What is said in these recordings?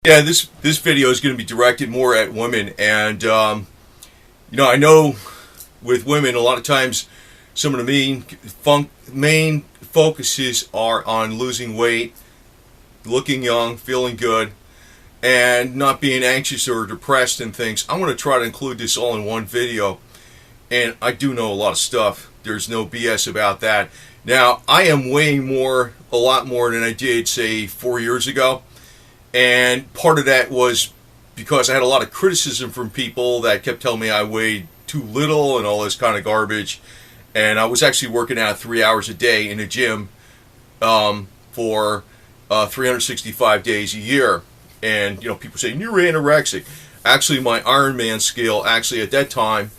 Yeah, this video is going to be directed more at women, and I know with women a lot of times some of the main focuses are on losing weight, looking young, feeling good, and not being anxious or depressed and things. I'm going to try to include this all in one video, and I do know a lot of stuff. There's no BS about that. Now, I am weighing a lot more than I did, say, 4 years ago. And part of that was because I had a lot of criticism from people that kept telling me I weighed too little and all this kind of garbage. And I was actually working out 3 hours a day in a gym for 365 days a year. And, people saying, you're anorexic. Actually, my Ironman scale, actually at that time,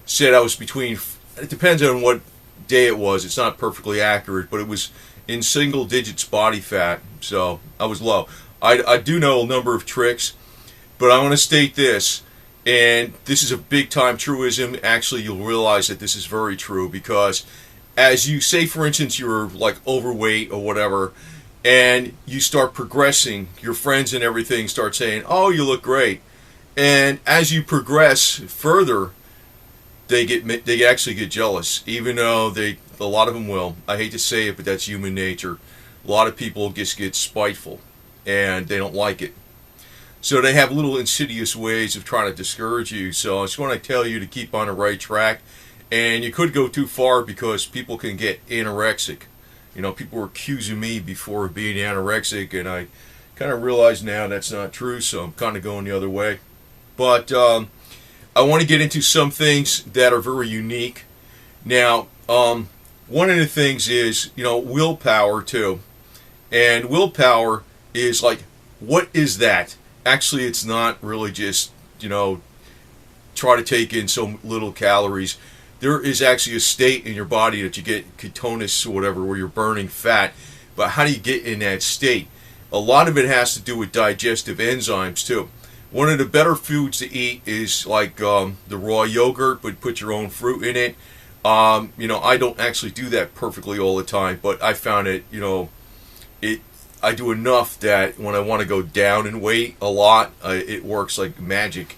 said I was it depends on what day it was. It's not perfectly accurate, but it was in single digits body fat. So I was low. I do know a number of tricks, but I want to state this, and this is a big time truism. Actually, you'll realize that this is very true, because as you say, for instance, you're like overweight or whatever, and you start progressing, your friends and everything start saying, oh, you look great. And as you progress further, they actually get jealous, even though a lot of them will. I hate to say it, but that's human nature. A lot of people just get spiteful, and they don't like it. So they have little insidious ways of trying to discourage you. So I just want to tell you to keep on the right track. And you could go too far, because people can get anorexic. People were accusing me before of being anorexic, and I kind of realize now that's not true, so I'm kind of going the other way. But I want to get into some things that are very unique. Now, one of the things is, willpower too. And willpower is like, what is that? Actually, it's not really just, try to take in so little calories. There is actually a state in your body that you get ketosis or whatever, where you're burning fat. But how do you get in that state? A lot of it has to do with digestive enzymes too. One of the better foods to eat is like the raw yogurt, but put your own fruit in it. I don't actually do that perfectly all the time, but I found it, I do enough that when I want to go down in weight a lot, it works like magic.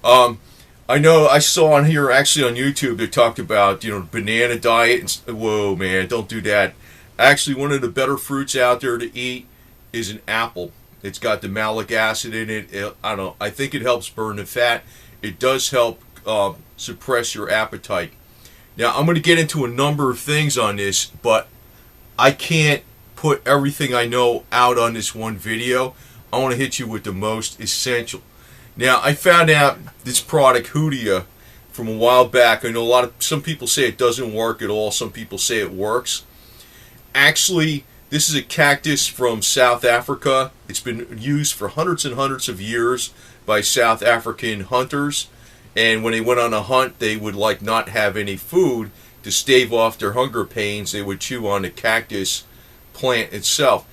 I know I saw on here, actually on YouTube, they talked about, banana diet. And, whoa, man, don't do that. Actually, one of the better fruits out there to eat is an apple. It's got the malic acid in it. I think it helps burn the fat. It does help suppress your appetite. Now, I'm going to get into a number of things on this, but I can't put everything I know out on this one video. I want to hit you with the most essential. Now, I found out this product, Hoodia, from a while back. I know some people say it doesn't work at all. Some people say it works. Actually, this is a cactus from South Africa. It's been used for hundreds and hundreds of years by South African hunters. And when they went on a hunt, they would not have any food to stave off their hunger pains. They would chew on the cactus plant itself.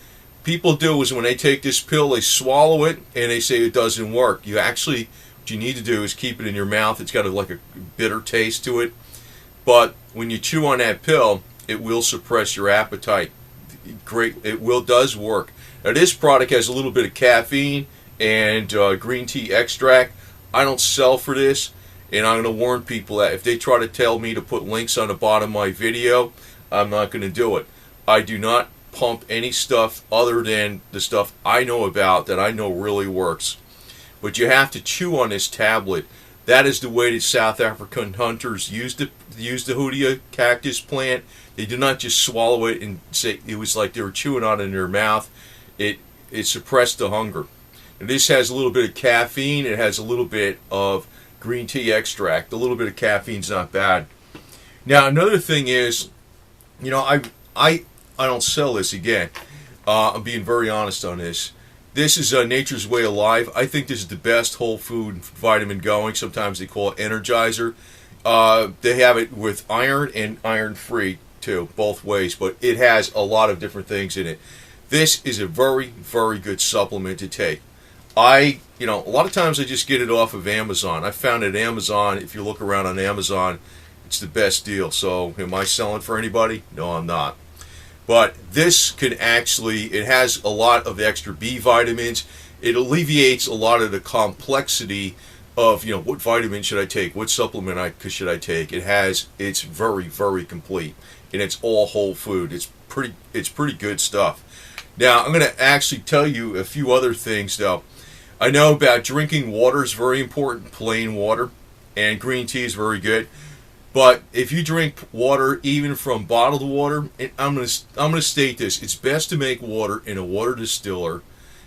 People do is when they take this pill, they swallow it and they say it doesn't work. What you need to do is keep it in your mouth. It's got a bitter taste to it. But when you chew on that pill, it will suppress your appetite. Does work. Now, this product has a little bit of caffeine and green tea extract. I don't sell for this, and I'm going to warn people that if they try to tell me to put links on the bottom of my video, I'm not going to do it. I do not pump any stuff other than the stuff I know about that I know really works. But you have to chew on this tablet. That is the way that South African hunters used the Hoodia cactus plant. They did not just swallow it and say it was like they were chewing on it in their mouth. It suppressed the hunger. And this has a little bit of caffeine. It has a little bit of green tea extract. A little bit of caffeine's not bad. Now, another thing is, I don't sell this again. I'm being very honest on this. This is Nature's Way Alive. I think this is the best whole food vitamin going. Sometimes they call it Energizer. They have it with iron and iron-free too, both ways. But it has a lot of different things in it. This is a very, very good supplement to take. A lot of times I just get it off of Amazon. I found it at Amazon. If you look around on Amazon, it's the best deal. So am I selling for anybody? No, I'm not. But this can actually, it has a lot of extra B vitamins. it alleviates a lot of the complexity of, what vitamin should I take, what supplement should I take. It's very, very complete, and it's all whole food. It's pretty good stuff. Now, I'm going to actually tell you a few other things, though. I know about drinking water is very important, plain water, and green tea is very good. But if you drink water, even from bottled water, and I'm gonna state this: it's best to make water in a water distiller.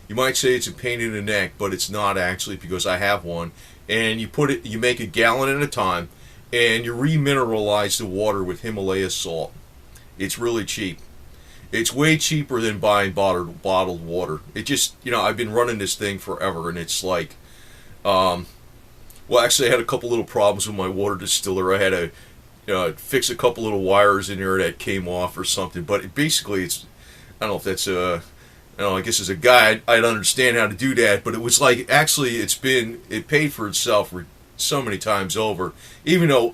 You might say it's a pain in the neck, but it's not actually, because I have one. And you make a gallon at a time, and you remineralize the water with Himalaya salt. It's really cheap. It's way cheaper than buying bottled water. It just, I've been running this thing forever, and it's like, well, actually, I had a couple little problems with my water distiller. I had to fix a couple little wires in there that came off or something. But basically, I don't know if that's I guess as a guy, I'd understand how to do that. But it was like, actually, it paid for itself so many times over. Even though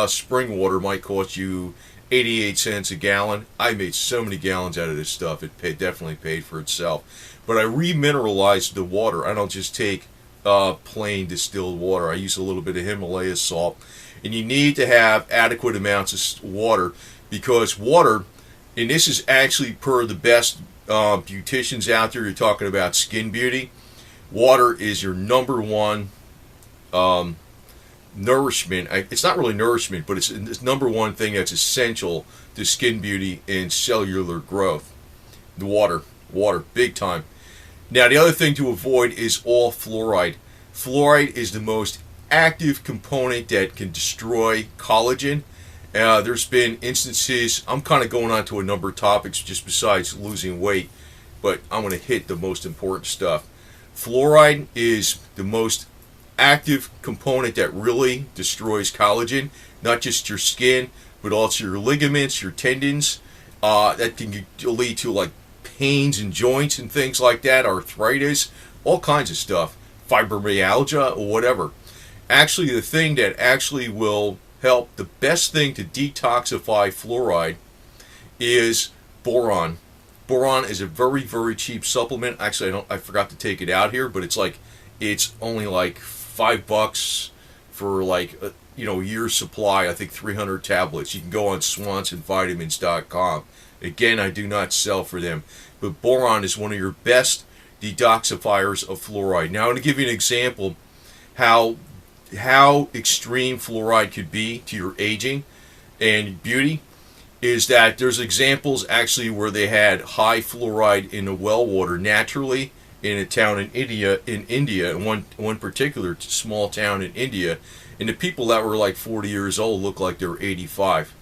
spring water might cost you 88 cents a gallon, I made so many gallons out of this stuff. It definitely paid for itself. But I remineralized the water. I don't just take plain distilled water. I use a little bit of Himalaya salt, and you need to have adequate amounts of water, because water, and this is actually per the best beauticians out there, you're talking about skin beauty, water is your number one nourishment. It's not really nourishment, but it's number one thing that's essential to skin beauty and cellular growth. The water, big time. Now, the other thing to avoid is all fluoride. Fluoride is the most active component that can destroy collagen. There's been instances, I'm kind of going on to a number of topics just besides losing weight, but I'm going to hit the most important stuff. Fluoride is the most active component that really destroys collagen, not just your skin, but also your ligaments, your tendons. That can lead to like pains in joints and things like that, arthritis, all kinds of stuff, fibromyalgia or whatever. Actually, the thing that actually will help, the best thing to detoxify fluoride is boron. Boron is a very, very cheap supplement. Actually, I forgot to take it out here, but it's only like $5 for like a year's supply. I think 300 tablets. You can go on swansonvitamins.com. Again, I do not sell for them, but boron is one of your best detoxifiers of fluoride. Now, I'm going to give you an example how extreme fluoride could be to your aging and beauty. Is that there's examples actually where they had high fluoride in the well water naturally in a town in India, in one particular small town in India, and the people that were like 40 years old looked like they were 85.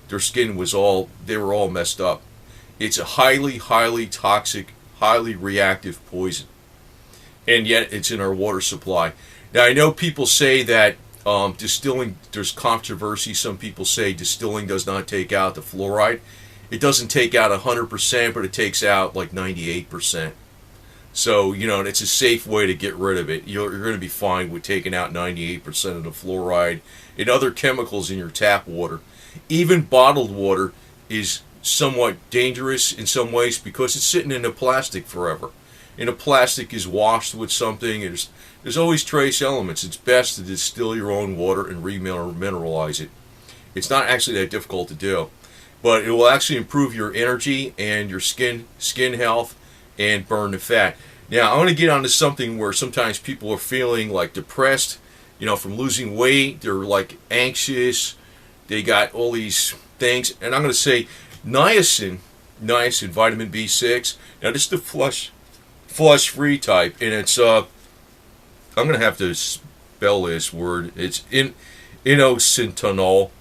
Their skin they were all messed up. It's a highly, highly toxic, highly reactive poison, and yet it's in our water supply. Now, I know people say that distilling, there's controversy. Some people say distilling does not take out the fluoride. It doesn't take out 100%, but it takes out like 98%. So, it's a safe way to get rid of it. You're going to be fine with taking out 98% of the fluoride and other chemicals in your tap water. Even bottled water is somewhat dangerous in some ways because it's sitting in the plastic forever. And the plastic is washed with something. There's always trace elements. It's best to distill your own water and remineralize it. It's not actually that difficult to do, but it will actually improve your energy and your skin health and burn the fat. Now, I want to get onto something where sometimes people are feeling like depressed, from losing weight. They're like anxious. They got all these things, and I'm going to say niacin, vitamin B6. Now, this is the flush-free type, and it's I'm going to have to spell this word. It's inositol.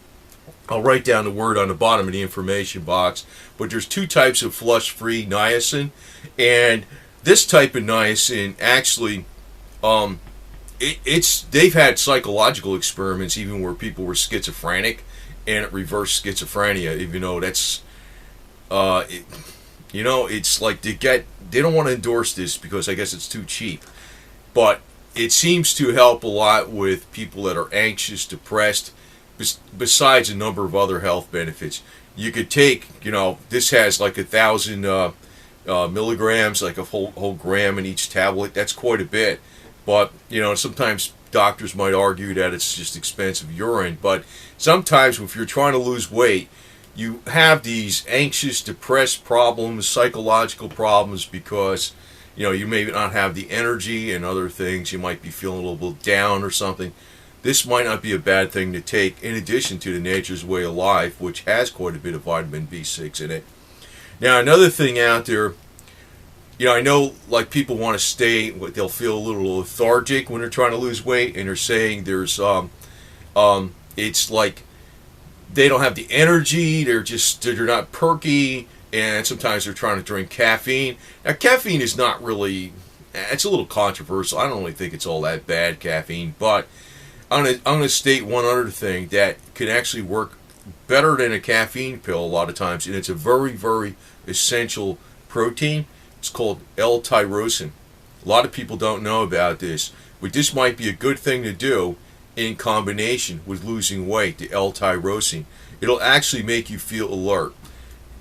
I'll write down the word on the bottom of the information box. But there's two types of flush-free niacin, and this type of niacin actually, they've had psychological experiments even where people were schizophrenic, and it reversed schizophrenia. Even though that's, it's like they don't want to endorse this because I guess it's too cheap, but it seems to help a lot with people that are anxious, depressed, besides a number of other health benefits. You could take, this has like 1,000 milligrams, like a whole gram in each tablet. That's quite a bit. But, sometimes doctors might argue that it's just expensive urine. But sometimes if you're trying to lose weight, you have these anxious, depressed problems, psychological problems because, you may not have the energy and other things. You might be feeling a little bit down or something. This might not be a bad thing to take in addition to the Nature's Way of Life, which has quite a bit of vitamin B6 in it. Now, another thing out there, I know like people want to stay, they'll feel a little lethargic when they're trying to lose weight, and they're saying it's like they don't have the energy, they're not perky, and sometimes they're trying to drink caffeine. Now, caffeine is not really, it's a little controversial. I don't really think it's all that bad, caffeine, but I'm going to state one other thing that can actually work better than a caffeine pill a lot of times, and it's a very, very essential protein. It's called L-Tyrosin. A lot of people don't know about this, but this might be a good thing to do in combination with losing weight, the L-Tyrosin. It'll actually make you feel alert.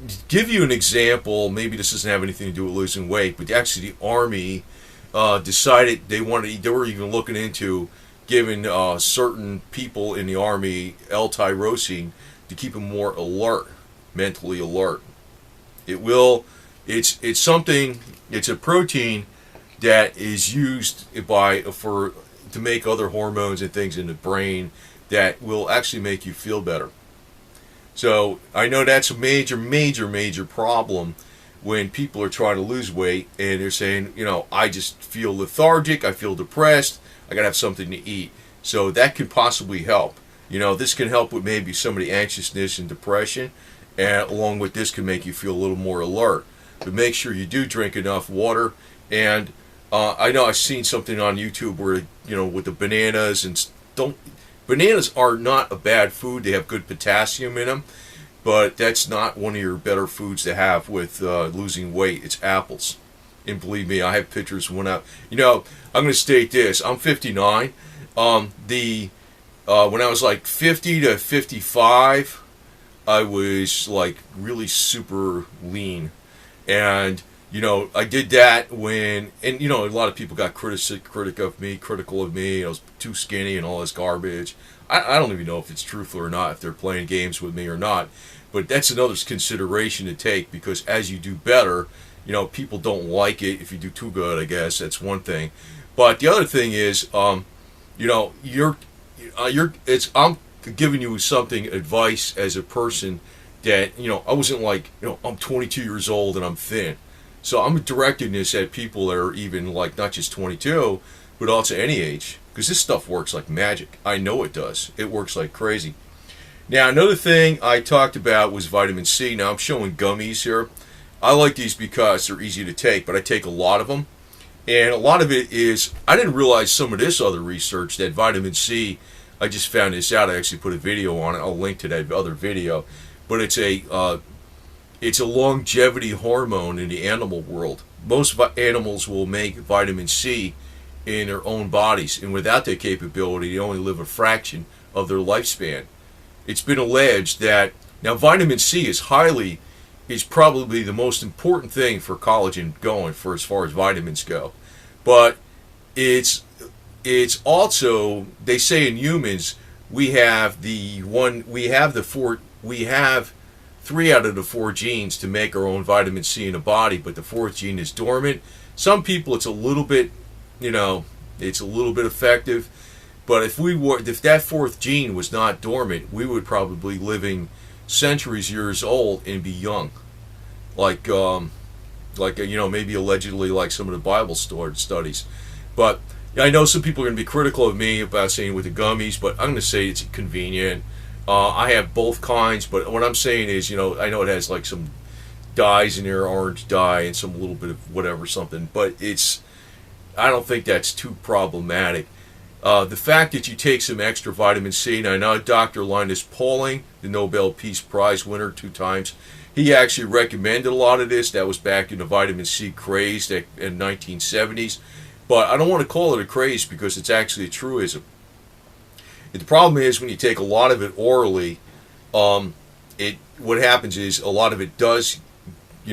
To give you an example, maybe this doesn't have anything to do with losing weight, but actually the Army decided they were even looking into giving certain people in the Army L-Tyrosin to keep them more alert, mentally alert. It's something. It's a protein that is used to make other hormones and things in the brain that will actually make you feel better. So I know that's a major, major, major problem when people are trying to lose weight and they're saying, I just feel lethargic, I feel depressed, I gotta have something to eat. So that could possibly help. This can help with maybe some of the anxiousness and depression, and along with this can make you feel a little more alert. But make sure you do drink enough water. And I know I've seen something on YouTube where, with the bananas bananas are not a bad food. They have good potassium in them, but that's not one of your better foods to have with losing weight. It's apples. And believe me, I have pictures when I'm going to state this. I'm 59. When I was like 50 to 55, I was like really super lean. And, I did that when, and, a lot of people got critical of me. I was too skinny and all this garbage. I don't even know if it's truthful or not, if they're playing games with me or not. But that's another consideration to take, because as you do better, people don't like it. If you do too good, I guess, that's one thing. But the other thing is, I'm giving you advice as a person that, I wasn't like, I'm 22 years old and I'm thin. So I'm directing this at people that are even like not just 22, but also any age, because this stuff works like magic. I know it does. It works like crazy. Now, another thing I talked about was vitamin C. Now, I'm showing gummies here. I like these because they're easy to take, but I take a lot of them. And a lot of it is, I didn't realize some of this other research that vitamin C, I just found this out. I actually put a video on it. I'll link to that other video. But it's a longevity hormone in the animal world. Most animals will make vitamin C in their own bodies, and without that capability, they only live a fraction of their lifespan. It's been alleged that now vitamin C is probably the most important thing for collagen going for as far as vitamins go, but it's also, they say in humans we have 3 out of the 4 genes to make our own vitamin C in the body, but the 4th gene is dormant. Some people it's a little bit effective, but if that 4th gene was not dormant, we would probably be living centuries years old and be young, maybe allegedly like some of the Bible studies. But I know some people are going to be critical of me about saying with the gummies, but I'm going to say it's convenient. I have both kinds, but what I'm saying is, I know it has like some dyes in there, orange dye, and some little bit of whatever, something, but I don't think that's too problematic. The fact that you take some extra vitamin C, and I know Dr. Linus Pauling, the Nobel Peace Prize winner 2 times, he actually recommended a lot of this. That was back in the vitamin C craze in the 1970s. But I don't want to call it a craze because it's actually a truism. The problem is when you take a lot of it orally, what happens is a lot of it does,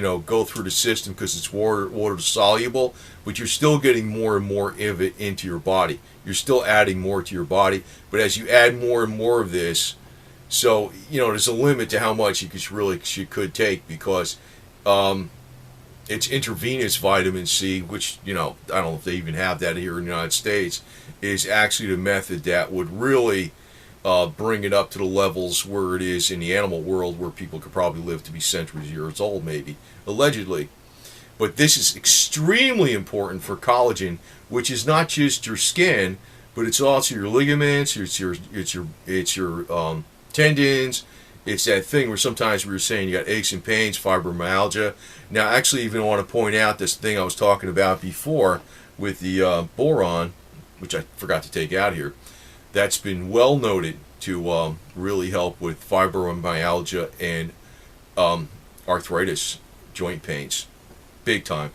go through the system because it's water soluble, but you're still getting more and more of it into your body. You're still adding more to your body, but as you add more and more of this, so there's a limit to how much you could take, because it's intravenous vitamin C, which I don't know if they even have that here in the United States, is actually the method that would really bring it up to the levels where it is in the animal world, where people could probably live to be centuries of years old, maybe, allegedly. But this is extremely important for collagen, which is not just your skin, but it's also your ligaments, it's your tendons. It's that thing where sometimes we were saying you got aches and pains, fibromyalgia. Now, I actually even want to point out this thing I was talking about before with the boron, which I forgot to take out here. That's been well noted to really help with fibromyalgia and arthritis, joint pains, big time.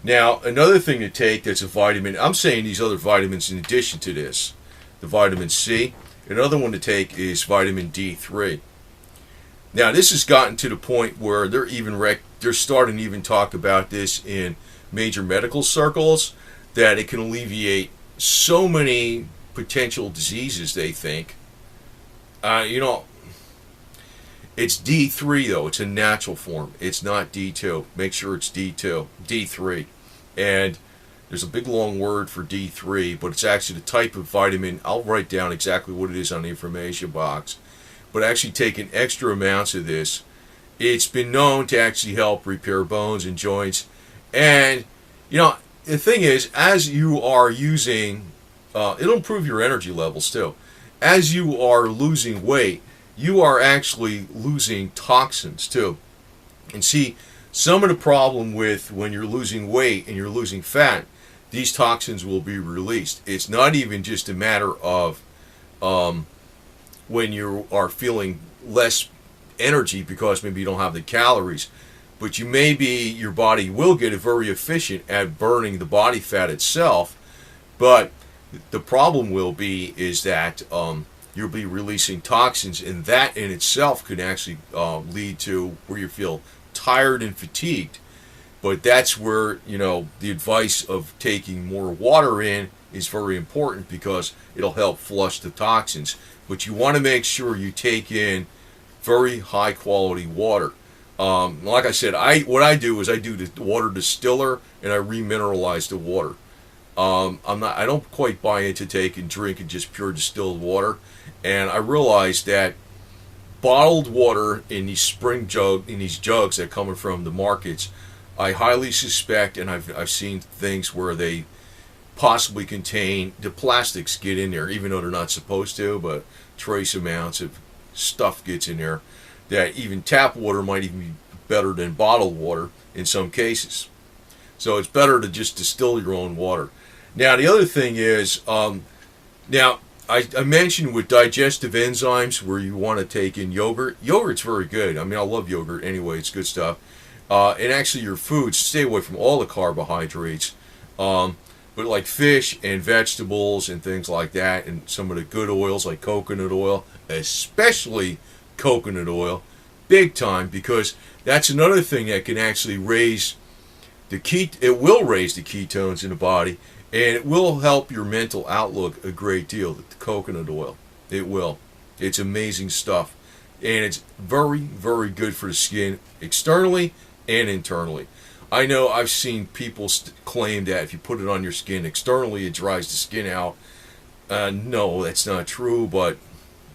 Now, another thing to take that's a vitamin, I'm saying these other vitamins in addition to this, the vitamin C. Another one to take is vitamin D3. Now, this has gotten to the point where they're starting to even talk about this in major medical circles, that it can alleviate so many potential diseases, they think. It's D3 though. It's a natural form. It's not D2. Make sure it's D3. And there's a big long word for D3, but it's actually the type of vitamin. I'll write down exactly what it is on the information box. But actually taking extra amounts of this, it's been known to actually help repair bones and joints. And, the thing is, as you are using, it'll improve your energy levels too. As you are losing weight, you are actually losing toxins too. And see, some of the problem with when you're losing weight and you're losing fat, these toxins will be released. It's not even just a matter of when you are feeling less energy because maybe you don't have the calories, but your body will get very efficient at burning the body fat itself. But the problem is that you'll be releasing toxins, and that in itself could actually lead to where you feel tired and fatigued. But that's where the advice of taking more water in is very important, because it'll help flush the toxins. But you want to make sure you take in very high quality water. Like I said, what I do is I do the water distiller, and I remineralize the water. I don't quite buy into drinking just pure distilled water, and I realize that bottled water in these jugs that coming from the markets, I highly suspect, and I've seen things where they possibly contain, the plastics get in there, even though they're not supposed to, but trace amounts of stuff gets in there, that even tap water might even be better than bottled water in some cases. So it's better to just distill your own water. Now, the other thing is, I mentioned with digestive enzymes where you want to take in yogurt. Yogurt's very good. I mean, I love yogurt anyway. It's good stuff. And actually your foods, stay away from all the carbohydrates. But like fish and vegetables and things like that, and some of the good oils like coconut oil, especially coconut oil, big time, because that's another thing that can actually raise it will raise the ketones in the body, and it will help your mental outlook a great deal, the coconut oil. It will. It's amazing stuff. And it's very, very good for the skin, externally and internally. I know I've seen people claim that if you put it on your skin externally, it dries the skin out. No, that's not true, but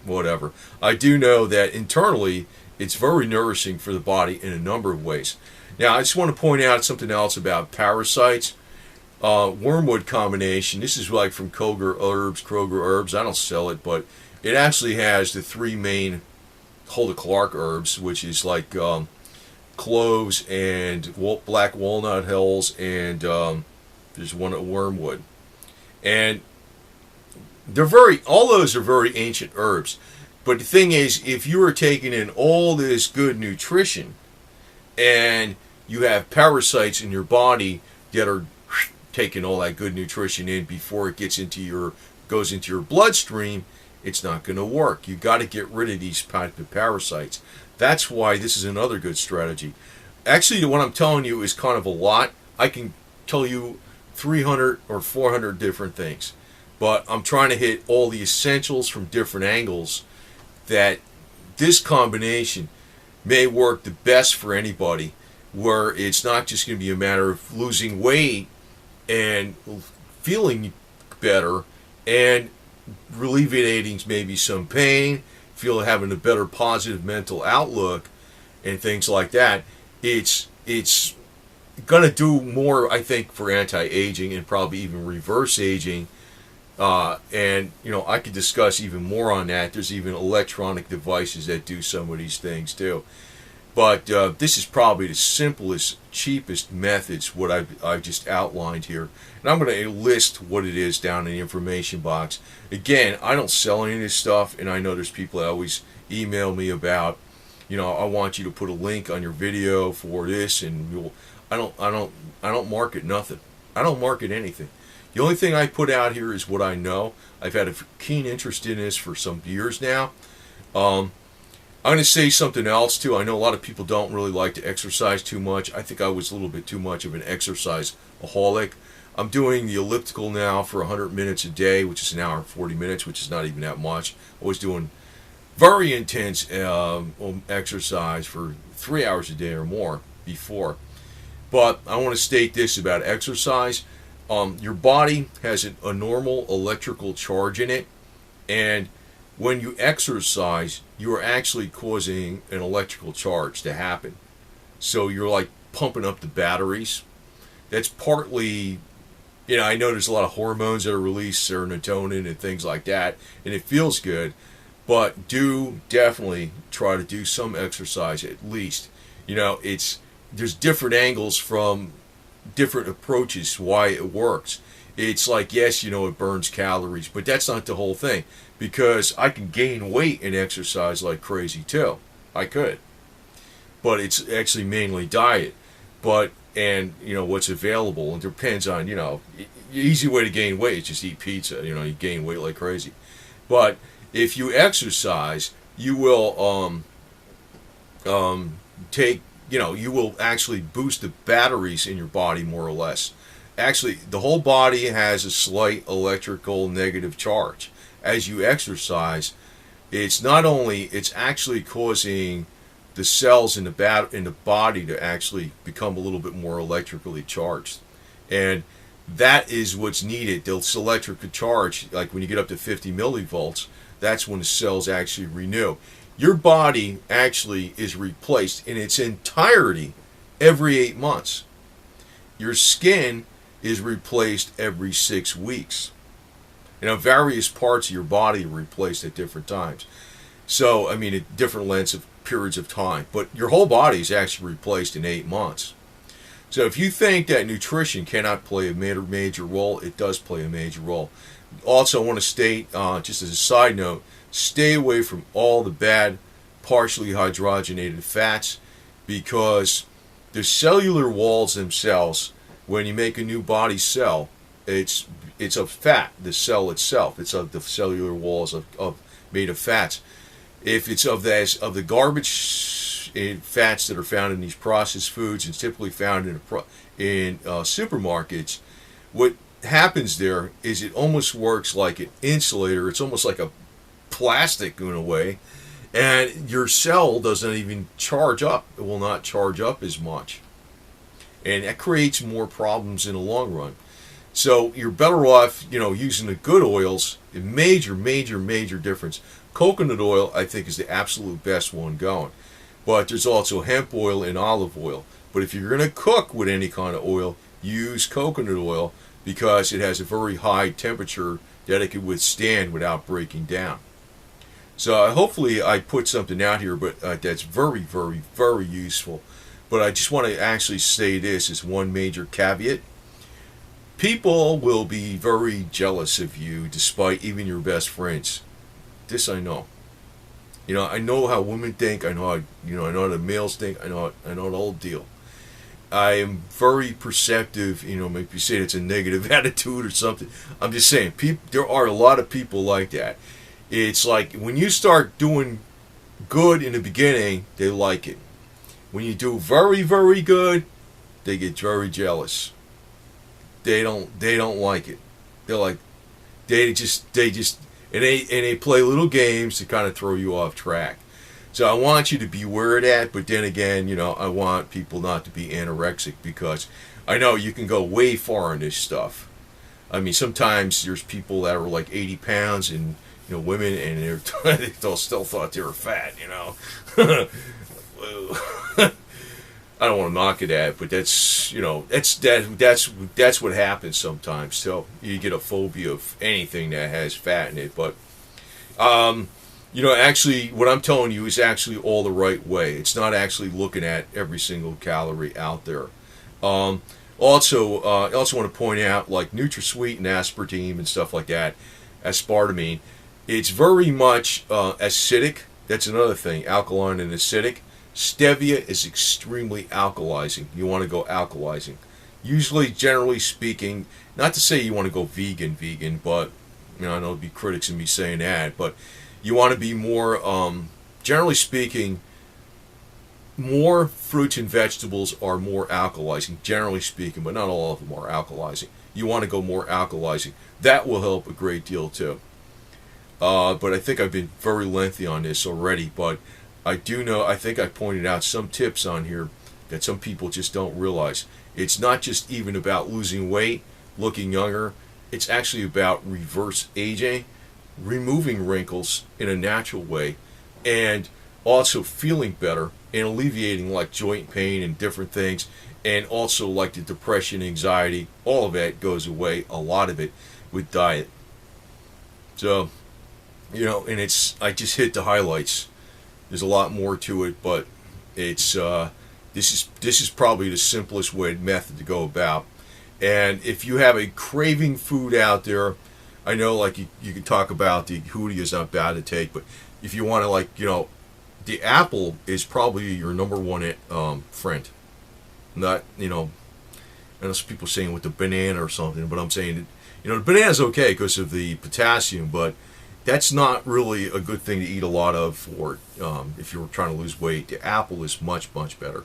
whatever. I do know that internally, it's very nourishing for the body in a number of ways. Now, I just want to point out something else about parasites. Wormwood combination. This is like from Kroger Herbs. I don't sell it, but it actually has the three main Hulda Clark herbs, which is like cloves and black walnut hulls, and there's one at wormwood. And all those are very ancient herbs. But the thing is, if you are taking in all this good nutrition and you have parasites in your body that are taking all that good nutrition in before it goes into your bloodstream, it's not going to work. You got to get rid of these type of parasites. That's why this is another good strategy. Actually, what I'm telling you is kind of a lot. I can tell you 300 or 400 different things, but I'm trying to hit all the essentials from different angles that this combination may work the best for anybody, where it's not just going to be a matter of losing weight and feeling better and alleviating maybe some pain, having a better positive mental outlook and things like that. It's going to do more, I think, for anti-aging and probably even reverse aging. And I could discuss even more on that. There's even electronic devices that do some of these things too. But this is probably the simplest, cheapest methods, what I've just outlined here. And I'm going to list what it is down in the information box. Again, I don't sell any of this stuff, and I know there's people that always email me about, I want you to put a link on your video for this, and I don't market nothing. I don't market anything. The only thing I put out here is what I know. I've had a keen interest in this for some years now. I'm going to say something else too. I know a lot of people don't really like to exercise too much. I think I was a little bit too much of an exercise-aholic. I'm doing the elliptical now for 100 minutes a day, which is an hour and 40 minutes, which is not even that much. I was doing very intense exercise for 3 hours a day or more before. But I want to state this about exercise. Your body has a normal electrical charge in it, and when you exercise, you are actually causing an electrical charge to happen. So you're like pumping up the batteries. That's partly, I know there's a lot of hormones that are released, serotonin and things like that, and it feels good. But do definitely try to do some exercise at least. There's different angles from different approaches why it works. It's like, yes, it burns calories, but that's not the whole thing, because I can gain weight and exercise like crazy too. I could, but it's actually mainly diet. And what's available, and depends on, the easy way to gain weight is just eat pizza. You gain weight like crazy. But if you exercise, you will you will actually boost the batteries in your body more or less. Actually, the whole body has a slight electrical negative charge. As you exercise, it's actually causing the cells in the body to actually become a little bit more electrically charged. And that is what's needed. This electrical charge, like when you get up to 50 millivolts, that's when the cells actually renew. Your body actually is replaced in its entirety every 8 months. Your skin is replaced every 6 weeks. Various parts of your body are replaced at different times. So, at different lengths of periods of time. But your whole body is actually replaced in 8 months. So if you think that nutrition cannot play a major role, it does play a major role. Also, I want to state, just as a side note, stay away from all the bad partially hydrogenated fats, because the cellular walls themselves, when you make a new body cell, it's of fat, the cell itself. It's of the cellular walls of made of fats. If it's of the garbage fats that are found in these processed foods, and typically found in supermarkets, what happens there is it almost works like an insulator. It's almost like a plastic in a way, and your cell doesn't even charge up. It will not charge up as much, and that creates more problems in the long run. So you're better off, using the good oils. A major difference. Coconut oil, I think, is the absolute best one going, but there's also hemp oil and olive oil. But if you're going to cook with any kind of oil, use coconut oil, because it has a very high temperature that it can withstand without breaking down. So hopefully I put something out here, but that's very, very, very useful. But I just want to actually say this as one major caveat. People will be very jealous of you despite even your best friends. This I know. I know how women think. I know how, I know how the males think. I know the whole deal. I am very perceptive. Maybe you say it's a negative attitude or something. I'm just saying, there are a lot of people like that. It's like when you start doing good in the beginning, they like it. When you do very, very good, they get very jealous. They don't like it. They're like, they just and they play little games to kind of throw you off track. So I want you to be aware of that, but then again, I want people not to be anorexic, because I know you can go way far in this stuff. I mean, sometimes there's people that are like 80 pounds and, women, and they still thought they were fat, I don't want to knock it at, but that's what happens sometimes. So you get a phobia of anything that has fat in it. But actually, what I'm telling you is actually all the right way. It's not actually looking at every single calorie out there. Also, I also want to point out, like NutraSweet and aspartame and stuff like that, aspartame, it's very much acidic. That's another thing, alkaline and acidic. Stevia is extremely alkalizing. You want to go alkalizing. Usually, generally speaking, not to say you want to go vegan, but I know there'll be critics of me saying that, but you want to be more, generally speaking, more fruits and vegetables are more alkalizing, generally speaking, but not all of them are alkalizing. You want to go more alkalizing. That will help a great deal too. But I think I've been very lengthy on this already, but I think I pointed out some tips on here that some people just don't realize. It's not just even about losing weight, looking younger. It's actually about reverse aging, removing wrinkles in a natural way, and also feeling better and alleviating like joint pain and different things, and also like the depression, anxiety, all of that goes away, a lot of it, with diet. So, and I just hit the highlights. There's a lot more to it, but it's this is probably the simplest method to go about. And if you have a craving food out there, I know like you can talk about the Hoodia is not bad to take, but if you want to the apple is probably your number one friend. Not I know some people saying with the banana or something, but I'm saying the banana's okay because of the potassium, but that's not really a good thing to eat a lot of for if you're trying to lose weight. The apple is much, much better.